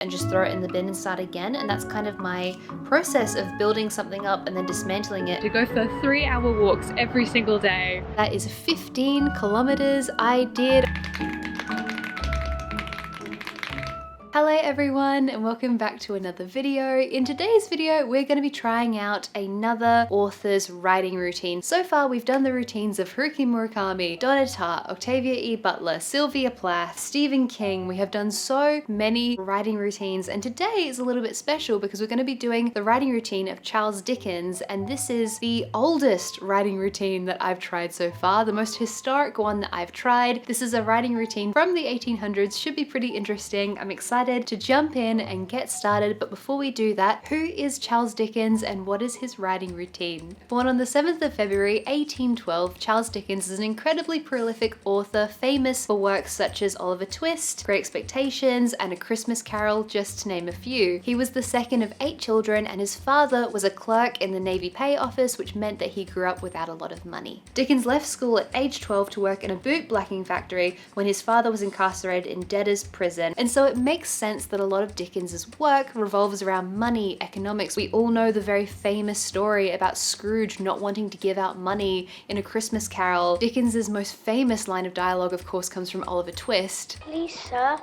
and just throw it in the bin and start again. And that's kind of my process of building something up and then dismantling it. To go for 3-hour walks every single day. That is 15 kilometers I did. Hello everyone and welcome back to another video. In today's video, we're going to be trying out another author's writing routine. So far, we've done the routines of Haruki Murakami, Donna Tartt, Octavia E. Butler, Sylvia Plath, Stephen King. We have done so many writing routines, and today is a little bit special because we're going to be doing the writing routine of Charles Dickens, and this is the oldest writing routine that I've tried so far, the most historic one that I've tried. This is a writing routine from the 1800s, should be pretty interesting. I'm excited to jump in and get started, but before we do that, who is Charles Dickens and what is his writing routine? Born on the 7th of February 1812, Charles Dickens is an incredibly prolific author, famous for works such as Oliver Twist, Great Expectations, and A Christmas Carol, just to name a few. He was the second of 8 children, and his father was a clerk in the Navy Pay Office, which meant that he grew up without a lot of money. Dickens left school at age 12 to work in a boot blacking factory when his father was incarcerated in debtor's prison, and so it makes sense that a lot of Dickens's work revolves around money, economics. We all know the very famous story about Scrooge not wanting to give out money in A Christmas Carol. Dickens's most famous line of dialogue, of course, comes from Oliver Twist. Please, sir,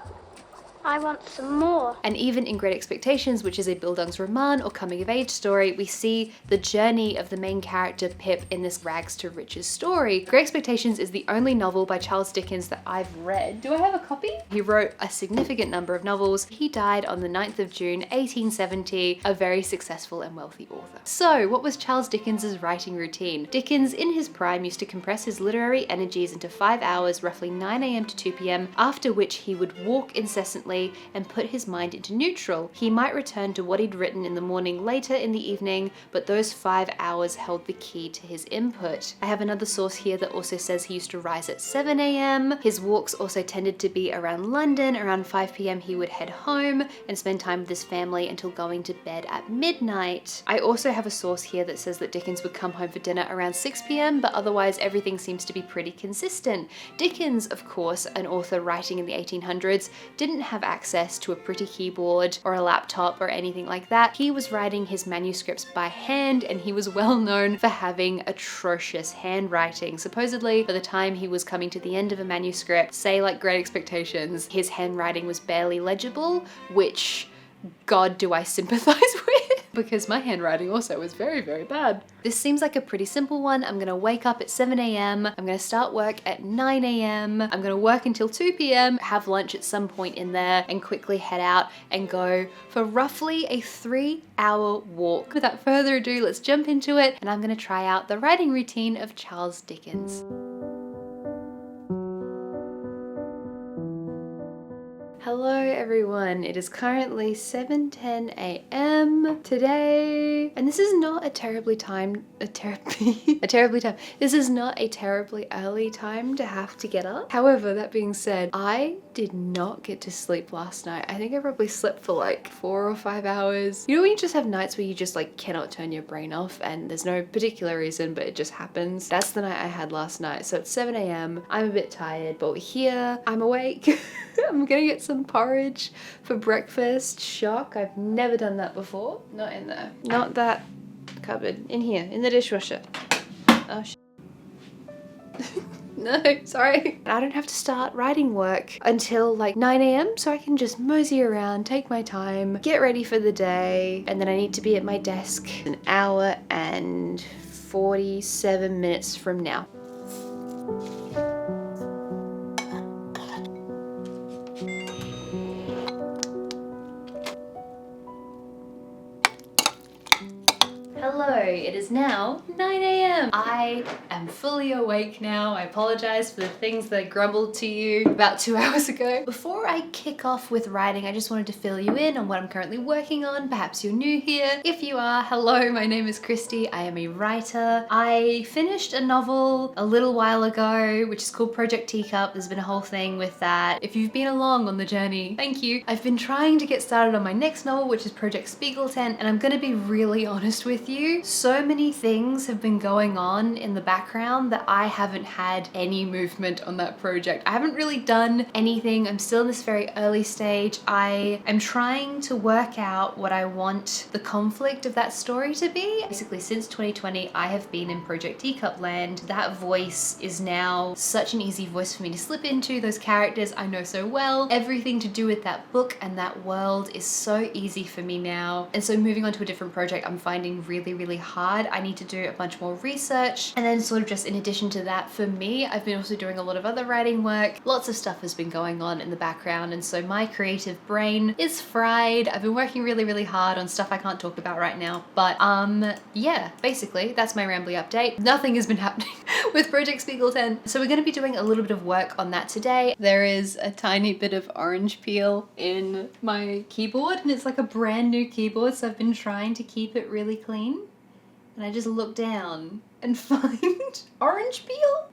I want some more. And even in Great Expectations, which is a Bildungsroman or coming-of-age story, we see the journey of the main character Pip in this rags to riches story. Great Expectations is the only novel by Charles Dickens that I've read. Do I have a copy? He wrote a significant number of novels. He died on the 9th of June, 1870, a very successful and wealthy author. So, what was Charles Dickens's writing routine? Dickens, in his prime, used to compress his literary energies into 5 hours, roughly 9 AM to 2 PM, after which he would walk incessantly and put his mind into neutral. He might return to what he'd written in the morning later in the evening, but those 5 hours held the key to his input. I have another source here that also says he used to rise at 7 AM. His walks also tended to be around London. Around 5 PM he would head home and spend time with his family until going to bed at midnight. I also have a source here that says that Dickens would come home for dinner around 6 PM, but otherwise everything seems to be pretty consistent. Dickens, of course, an author writing in the 1800s, didn't have access to a pretty keyboard or a laptop or anything like that. He was writing his manuscripts by hand, and he was well known for having atrocious handwriting. Supposedly, by the time he was coming to the end of a manuscript, say like Great Expectations, his handwriting was barely legible, which, God, do I sympathize with? Because my handwriting also was very, very bad. This seems like a pretty simple one. I'm gonna wake up at 7 AM, I'm gonna start work at 9 AM, I'm gonna work until 2 PM, have lunch at some point in there, and quickly head out and go for roughly a 3-hour walk. Without further ado, let's jump into it, and I'm gonna try out the writing routine of Charles Dickens. Hello everyone, it is currently 7:10 AM today, and this is not a terribly this is not a terribly early time to have to get up. However, that being said, I did not get to sleep last night. I think I probably slept for like 4 or 5 hours. You know when you just have nights where you just like cannot turn your brain off and there's no particular reason, but it just happens? That's the night I had last night. So it's 7 AM, I'm a bit tired, but we're here, I'm awake. I'm gonna get some porridge for breakfast. Shock, I've never done that before. Not in there. Not that cupboard. In here, in the dishwasher. Oh shit. No, sorry. I don't have to start writing work until like 9 AM, so I can just mosey around, take my time, get ready for the day, and then I need to be at my desk an hour and 47 minutes from now. Hello, it is now 9 AM. I am fully awake now. I apologize for the things that I grumbled to you about 2 hours ago. Before I kick off with writing, I just wanted to fill you in on what I'm currently working on. Perhaps you're new here. If you are, hello, my name is Christy. I am a writer. I finished a novel a little while ago, which is called Project Teacup. There's been a whole thing with that. If you've been along on the journey, thank you. I've been trying to get started on my next novel, which is Project Spiegeltent, and I'm gonna be really honest with you. So many things have been going going on in the background that I haven't had any movement on that project. I haven't really done anything. I'm still in this very early stage. I am trying to work out what I want the conflict of that story to be. Basically, since 2020, I have been in Project Teacup land. That voice is now such an easy voice for me to slip into. Those characters I know so well. Everything to do with that book and that world is so easy for me now. And so moving on to a different project, I'm finding really, really hard. I need to do a bunch more research. And then sort of just in addition to that, for me, I've been also doing a lot of other writing work. Lots of stuff has been going on in the background. And so my creative brain is fried. I've been working really, really hard on stuff I can't talk about right now. But yeah, basically that's my rambly update. Nothing has been happening with Project Spiegel 10. So we're going to be doing a little bit of work on that today. There is a tiny bit of orange peel in my keyboard and it's like a brand new keyboard, so I've been trying to keep it really clean. And I just look down and find orange peel.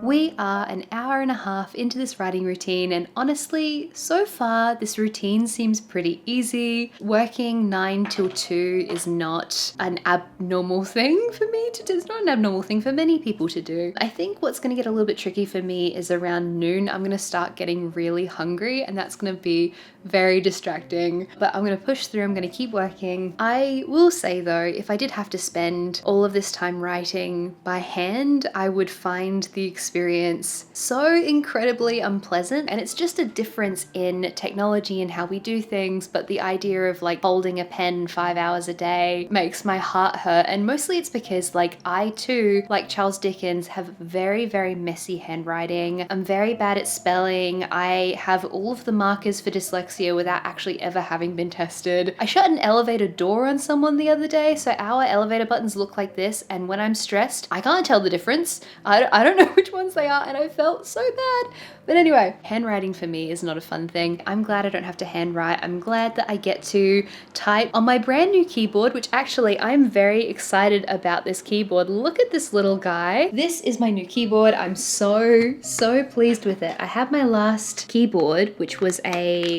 We are an hour and a half into this writing routine, and honestly, so far this routine seems pretty easy. Working 9 till 2 is not an abnormal thing for me to do. It's not an abnormal thing for many people to do. I think what's going to get a little bit tricky for me is around noon. I'm going to start getting really hungry, and that's going to be very distracting, but I'm going to push through. I'm going to keep working. I will say though, if I did have to spend all of this time writing by hand, I would find the experience so incredibly unpleasant. And it's just a difference in technology and how we do things, but the idea of like holding a pen 5 hours a day makes my heart hurt. And mostly it's because like I too, like Charles Dickens, have very, very messy handwriting. I'm very bad at spelling. I have all of the markers for dyslexia without actually ever having been tested. I shut an elevator door on someone the other day, so our elevator buttons look like this, and when I'm stressed, I can't tell the difference. I don't know which ones they are, and I felt so bad. But anyway, handwriting for me is not a fun thing. I'm glad I don't have to handwrite. I'm glad that I get to type on my brand new keyboard, which actually I'm very excited about this keyboard. Look at this little guy. This is my new keyboard. I'm so pleased with it. I have my last keyboard, which was a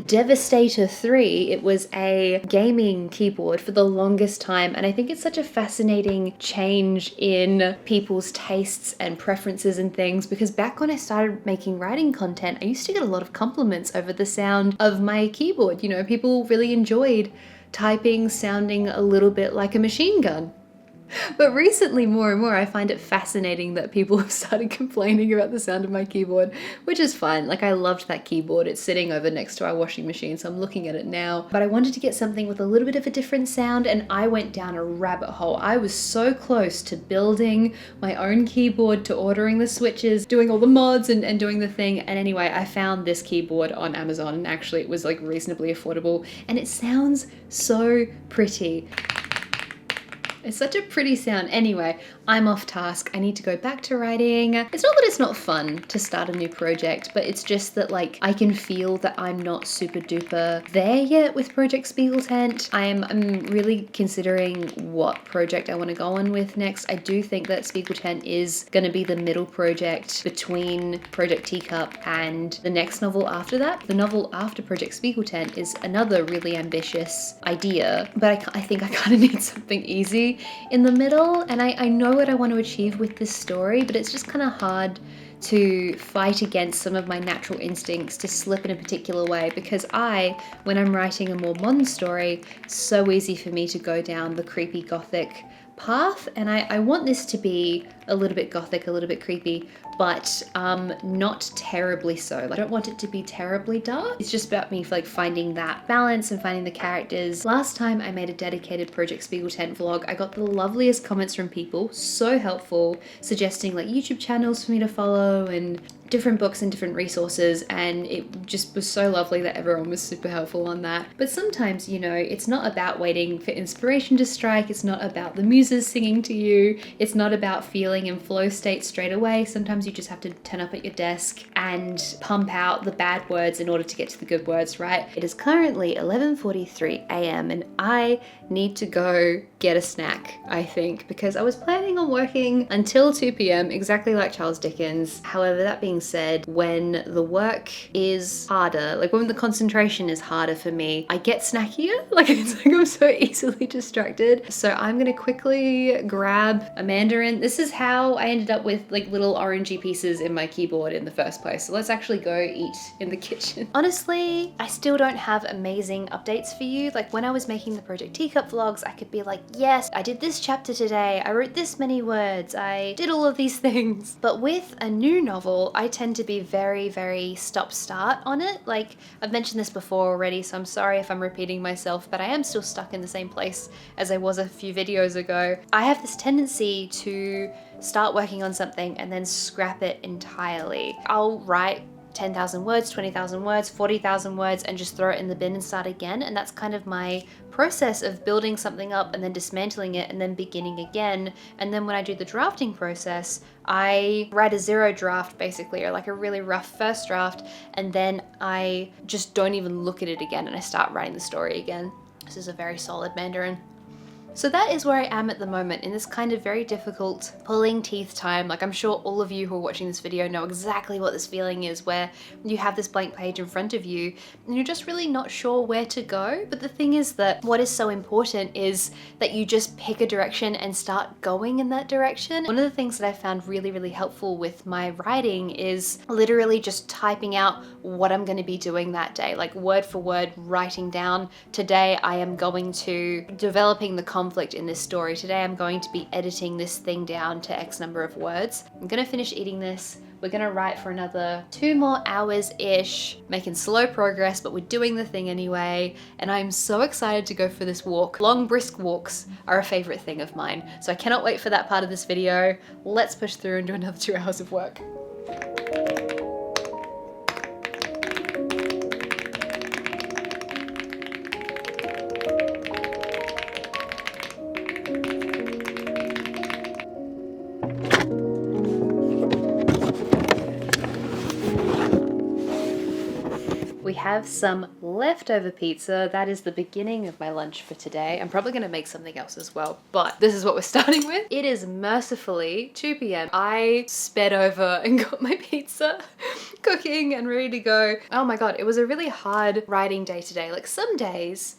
Devastator 3. It was a gaming keyboard for the longest time, and I think it's such a fascinating change in people's tastes and preferences and things, because back when I started making writing content, I used to get a lot of compliments over the sound of my keyboard. You know, people really enjoyed typing sounding a little bit like a machine gun. But recently, more and more, I find it fascinating that people have started complaining about the sound of my keyboard, which is fine. Like, I loved that keyboard. It's sitting over next to our washing machine, so I'm looking at it now. But I wanted to get something with a little bit of a different sound, and I went down a rabbit hole. I was so close to building my own keyboard, to ordering the switches, doing all the mods and doing the thing. And anyway, I found this keyboard on Amazon, and actually it was like reasonably affordable, and it sounds so pretty. It's such a pretty sound. Anyway, I'm off task. I need to go back to writing. It's not that it's not fun to start a new project, but it's just that like I can feel that I'm not super duper there yet with Project Spiegel Tent. I'm really considering what project I want to go on with next. I do think that Spiegel Tent is going to be the middle project between Project Teacup and the next novel after that. The novel after Project Spiegel Tent is another really ambitious idea, but I think I kind of need something easy in the middle, and I know what I want to achieve with this story, but it's just kind of hard to fight against some of my natural instincts to slip in a particular way, because when I'm writing a more modern story, it's so easy for me to go down the creepy gothic path, and I want this to be a little bit gothic, a little bit creepy, but not terribly so. I don't want it to be terribly dark. It's just about me like finding that balance and finding the characters. Last time I made a dedicated Project Spiegel Tent vlog, I got the loveliest comments from people, so helpful, suggesting like YouTube channels for me to follow and different books and different resources, and it just was so lovely that everyone was super helpful on that. But sometimes, you know, it's not about waiting for inspiration to strike, it's not about the muses singing to you, it's not about feeling in flow state straight away. Sometimes sometimes you just have to turn up at your desk and pump out the bad words in order to get to the good words, right? It is currently 11:43 a.m. and I need to go get a snack, I think, because I was planning on working until 2 p.m. exactly like Charles Dickens. However, that being said, when the work is harder, like when the concentration is harder for me, I get snackier. Like it's like I'm so easily distracted. So I'm gonna quickly grab a mandarin. This is how I ended up with like little orangey pieces in my keyboard in the first place. So let's actually go eat in the kitchen. Honestly, I still don't have amazing updates for you. Like when I was making the Project Teacup vlogs, I could be like, yes, I did this chapter today. I wrote this many words. I did all of these things. But with a new novel, I tend to be very, very stop-start on it. Like I've mentioned this before already, so I'm sorry if I'm repeating myself, but I am still stuck in the same place as I was a few videos ago. I have this tendency to start working on something and then scrap it entirely. I'll write 10,000 words, 20,000 words, 40,000 words and just throw it in the bin and start again. And that's kind of my process of building something up and then dismantling it and then beginning again. And then when I do the drafting process, I write a zero draft basically, or like a really rough first draft, and then I just don't even look at it again and I start writing the story again. This is a very solid mandarin. So that is where I am at the moment in this kind of very difficult pulling teeth time. Like I'm sure all of you who are watching this video know exactly what this feeling is, where you have this blank page in front of you and you're just really not sure where to go. But the thing is that what is so important is that you just pick a direction and start going in that direction. One of the things that I found really, really helpful with my writing is literally just typing out what I'm going to be doing that day, like word for word, writing down, today I am going to developing the conflict in this story. Today I'm going to be editing this thing down to X number of words. I'm gonna finish eating this. We're gonna write for another 2 more hours-ish, making slow progress, but we're doing the thing anyway. And I'm so excited to go for this walk. Long, brisk walks are a favorite thing of mine. So I cannot wait for that part of this video. Let's push through and do another 2 hours of work. We have some leftover pizza. That is the beginning of my lunch for today. I'm probably gonna make something else as well, but this is what we're starting with. It is mercifully 2 p.m. I sped over and got my pizza cooking and ready to go. Oh my God, it was a really hard writing day today. Like some days,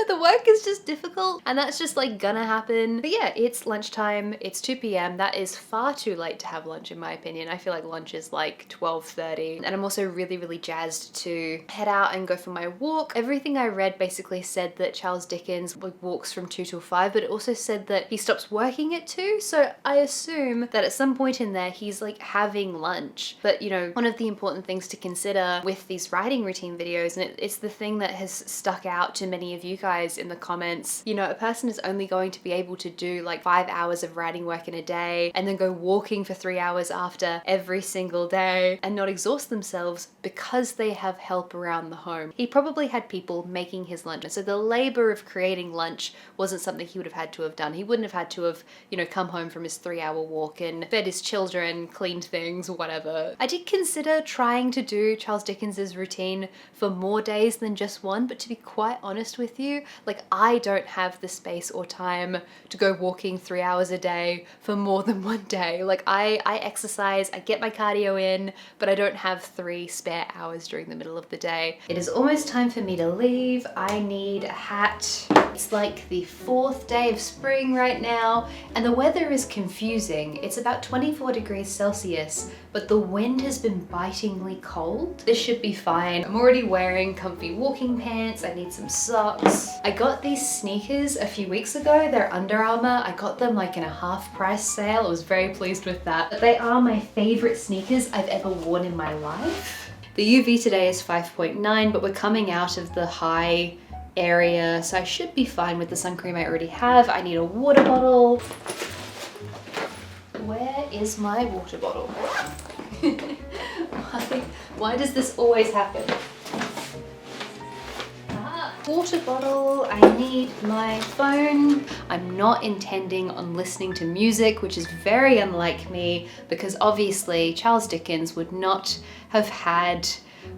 the work is just difficult and that's just like gonna happen. But yeah, it's lunchtime, it's 2 p.m. That is far too late to have lunch in my opinion. I feel like lunch is like 12:30 and I'm also really, really jazzed to head out and go for my walk. Everything I read basically said that Charles Dickens walks from 2 till 5, but it also said that he stops working at 2. So I assume that at some point in there, he's like having lunch. But you know, one of the important things to consider with these writing routine videos, and it's the thing that has stuck out to many of you guys in the comments, you know, a person is only going to be able to do like 5 hours of writing work in a day and then go walking for 3 hours after every single day and not exhaust themselves because they have help around the home. He probably had people making his lunch. So the labor of creating lunch wasn't something he would have had to have done. He wouldn't have had to have, you know, come home from his 3-hour walk and fed his children, cleaned things, whatever. I did consider trying to do Charles Dickens's routine for more days than just one, but to be quite honest with you, like I don't have the space or time to go walking 3 hours a day for more than one day. Like I exercise, I get my cardio in, but I don't have 3 spare hours during the middle of the day. It is almost time for me to leave. I need a hat. It's like the 4th day of spring right now, and the weather is confusing. It's about 24 degrees Celsius, but the wind has been bitingly cold. This should be fine. I'm already wearing comfy walking pants. I need some socks. I got these sneakers a few weeks ago. They're Under Armour. I got them like in a half-price sale. I was very pleased with that. But they are my favorite sneakers I've ever worn in my life. The UV today is 5.9, but we're coming out of the high area, so I should be fine with the sun cream I already have. I need a water bottle. Where is my water bottle? Why does this always happen? water bottle, I need my phone. I'm not intending on listening to music, which is very unlike me because obviously Charles Dickens would not have had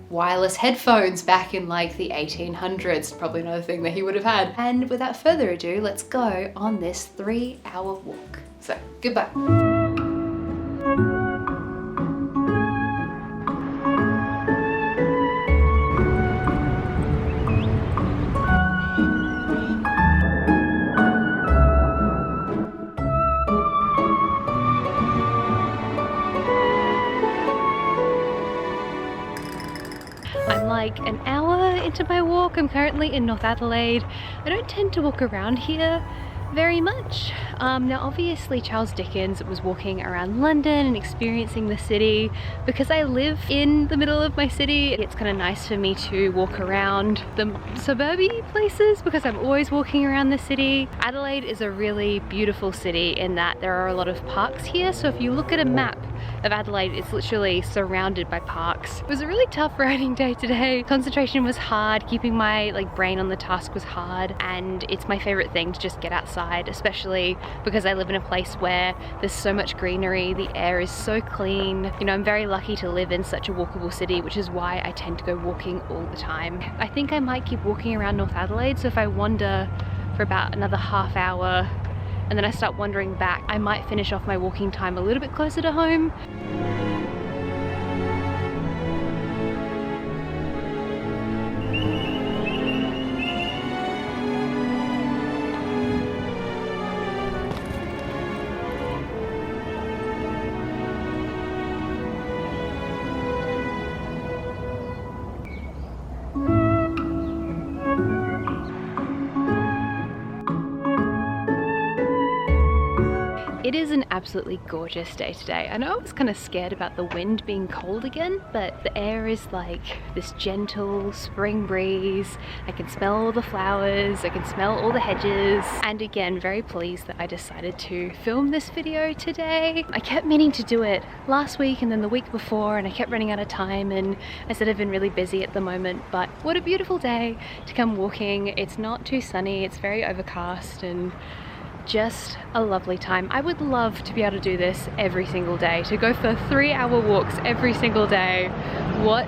wireless headphones back in like the 1800s, probably another thing that he would have had. And without further ado, let's go on this 3-hour walk. So, goodbye. I'm like an hour into my walk. I'm currently in North Adelaide. I don't tend to walk around here very much. Now obviously Charles Dickens was walking around London and experiencing the city. Because I live in the middle of my city, it's kind of nice for me to walk around the suburby places because I'm always walking around the city. Adelaide is a really beautiful city in that there are a lot of parks here, so if you look at a map of Adelaide, it's literally surrounded by parks. It was a really tough riding day today. Concentration was hard, keeping my brain on the task was hard, and it's my favorite thing to just get outside, especially because I live in a place where there's so much greenery, the air is so clean. You know, I'm very lucky to live in such a walkable city, which is why I tend to go walking all the time. I think I might keep walking around North Adelaide, so if I wander for about another half hour and then I start wandering back, I might finish off my walking time a little bit closer to home. It is an absolutely gorgeous day today. I know I was kind of scared about the wind being cold again, but the air is like this gentle spring breeze. I can smell all the flowers, I can smell all the hedges, and again, very pleased that I decided to film this video today. I kept meaning to do it last week and then the week before, and I kept running out of time, and I said I've been really busy at the moment, but what a beautiful day to come walking. It's not too sunny, it's very overcast, and just a lovely time. I would love to be able to do this every single day, to go for 3-hour walks every single day. What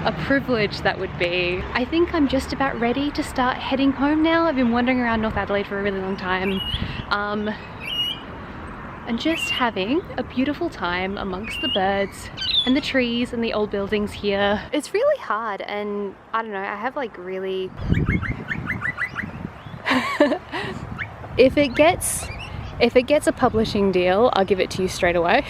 a privilege that would be. I think I'm just about ready to start heading home now. I've been wandering around North Adelaide for a really long time and just having a beautiful time amongst the birds and the trees and the old buildings here. It's really hard, and I don't know, I have really If it gets a publishing deal, I'll give it to you straight away.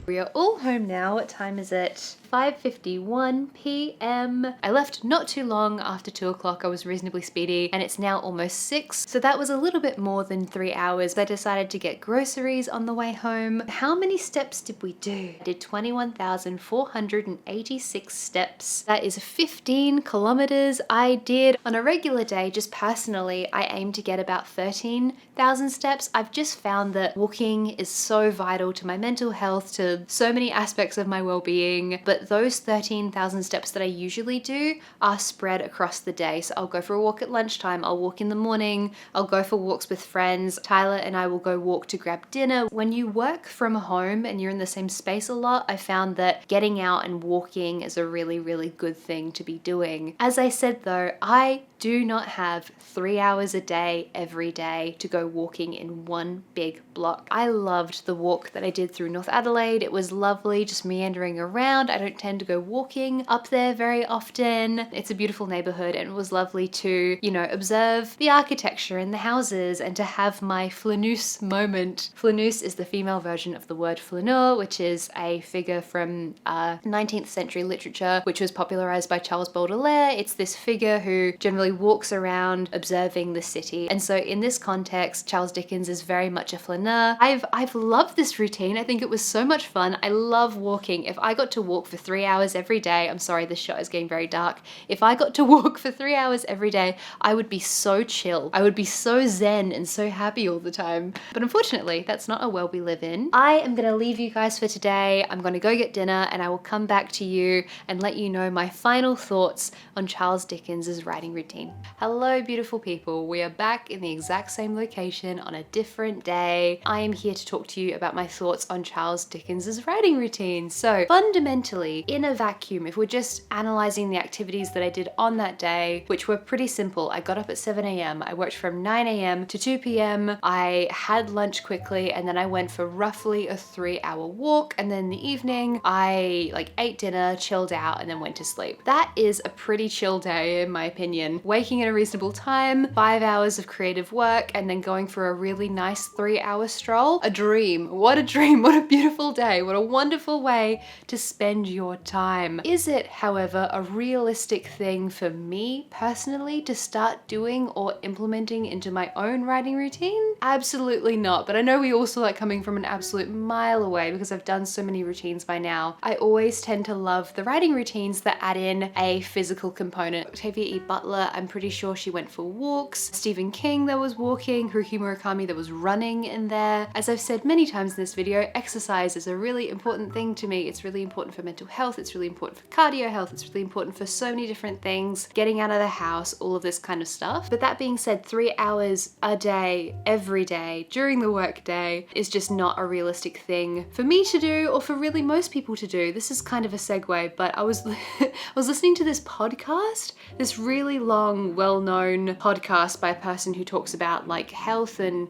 We are all home now. What time is it? 5:51 p.m. I left not too long after 2 o'clock. I was reasonably speedy, and it's now almost 6. So that was a little bit more than 3 hours. I decided to get groceries on the way home. How many steps did we do? I did 21,486 steps. That is 15 kilometers. I did on a regular day, just personally, I aim to get about 13,000 steps. I've just found that walking is so vital to my mental health, to so many aspects of my well-being, but those 13,000 steps that I usually do are spread across the day. So I'll go for a walk at lunchtime, I'll walk in the morning, I'll go for walks with friends. Tyler and I will go walk to grab dinner. When you work from home and you're in the same space a lot, I found that getting out and walking is a really, really good thing to be doing. As I said though, I do not have 3 hours a day every day to go walking in one big block. I loved the walk that I did through North Adelaide. It was lovely, just meandering around. I don't tend to go walking up there very often. It's a beautiful neighborhood, and it was lovely to, you know, observe the architecture and the houses and to have my flaneur moment. Flaneur is the female version of the word flaneur, which is a figure from 19th century literature, which was popularized by Charles Baudelaire. It's this figure who generally he walks around observing the city. And so in this context, Charles Dickens is very much a flaneur. I've loved this routine. I think it was so much fun. I love walking. If I got to walk for 3 hours every day, I'm sorry, this shot is getting very dark. If I got to walk for 3 hours every day, I would be so chill. I would be so zen and so happy all the time. But unfortunately, that's not a world we live in. I am gonna leave you guys for today. I'm gonna go get dinner and I will come back to you and let you know my final thoughts on Charles Dickens's writing routine. Hello, beautiful people. We are back in the exact same location on a different day. I am here to talk to you about my thoughts on Charles Dickens's writing routine. So fundamentally, in a vacuum, if we're just analyzing the activities that I did on that day, which were pretty simple. I got up at 7 a.m. I worked from 9 a.m. to 2 p.m. I had lunch quickly and then I went for roughly a 3-hour walk, and then in the evening I ate dinner, chilled out, and then went to sleep. That is a pretty chill day in my opinion. Waking at a reasonable time, 5 hours of creative work, and then going for a really nice 3-hour stroll. A dream. What a dream. What a beautiful day. What a wonderful way to spend your time. Is it, however, a realistic thing for me personally to start doing or implementing into my own writing routine? Absolutely not, but I know we all saw that coming from an absolute mile away because I've done so many routines by now. I always tend to love the writing routines that add in a physical component. Octavia E. Butler, I'm pretty sure she went for walks. Stephen King, there was walking. Haruki Murakami, there was running in there. As I've said many times in this video, exercise is a really important thing to me. It's really important for mental health. It's really important for cardio health. It's really important for so many different things. Getting out of the house, all of this kind of stuff. But that being said, 3 hours a day, every day, during the work day is just not a realistic thing for me to do, or for really most people to do. This is kind of a segue, but I was listening to this podcast, this really long, well-known podcast by a person who talks about health and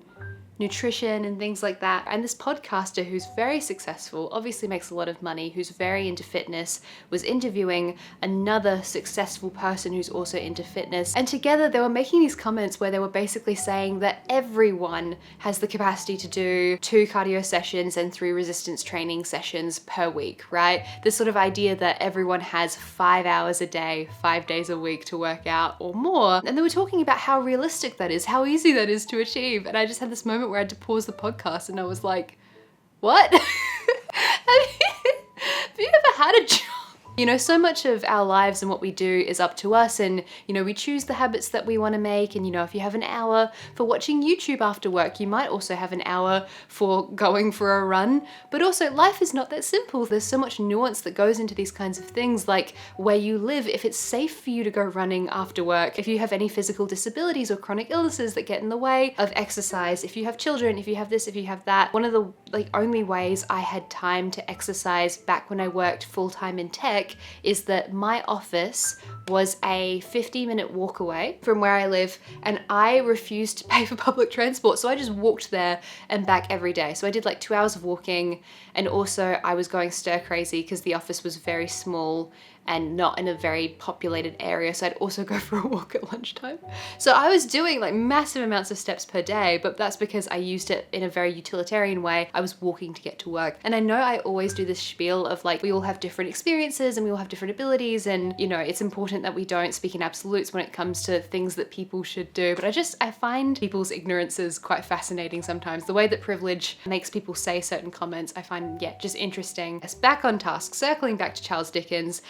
nutrition and things like that. And this podcaster who's very successful, obviously makes a lot of money, who's very into fitness, was interviewing another successful person who's also into fitness. And together they were making these comments where they were basically saying that everyone has the capacity to do 2 cardio sessions and 3 resistance training sessions per week, right? This sort of idea that everyone has 5 hours a day, 5 days a week to work out or more. And they were talking about how realistic that is, how easy that is to achieve. And I just had this moment where I had to pause the podcast and I was like, what? Have you ever had a job? You know, so much of our lives and what we do is up to us, and you know, we choose the habits that we want to make. And you know, if you have an hour for watching YouTube after work, you might also have an hour for going for a run. But also, life is not that simple. There's so much nuance that goes into these kinds of things, like where you live, if it's safe for you to go running after work, if you have any physical disabilities or chronic illnesses that get in the way of exercise, if you have children, if you have this, if you have that. One of the only ways I had time to exercise back when I worked full-time in tech is that my office was a 50-minute walk away from where I live, and I refused to pay for public transport, so I just walked there and back every day. So I did 2 hours of walking, and also I was going stir crazy because the office was very small and not in a very populated area, so I'd also go for a walk at lunchtime. So I was doing massive amounts of steps per day, but that's because I used it in a very utilitarian way. I was walking to get to work. And I know I always do this spiel of we all have different experiences and we all have different abilities, and you know, it's important that we don't speak in absolutes when it comes to things that people should do. But I find people's ignorances quite fascinating sometimes. The way that privilege makes people say certain comments, I find, just interesting. As back on task, circling back to Charles Dickens,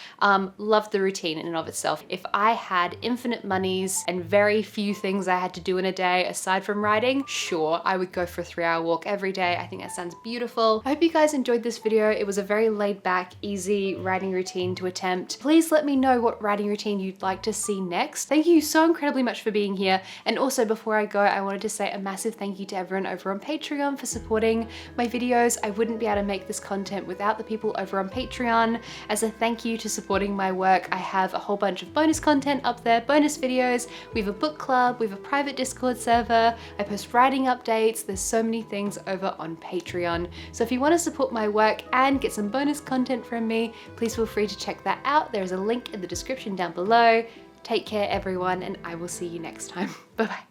loved the routine in and of itself. If I had infinite monies and very few things I had to do in a day aside from writing, sure, I would go for a 3-hour walk every day. I think that sounds beautiful. I hope you guys enjoyed this video. It was a very laid back, easy writing routine to attempt. Please let me know what writing routine you'd like to see next. Thank you so incredibly much for being here. And also, before I go, I wanted to say a massive thank you to everyone over on Patreon for supporting my videos. I wouldn't be able to make this content without the people over on Patreon. As a thank you to supporting my work, I have a whole bunch of bonus content up there, bonus videos. We have a book club, we have a private Discord server, I post writing updates. There's so many things over on Patreon. So if you want to support my work and get some bonus content from me, please feel free to check that out. There is a link in the description down below. Take care everyone, and I will see you next time. Bye bye.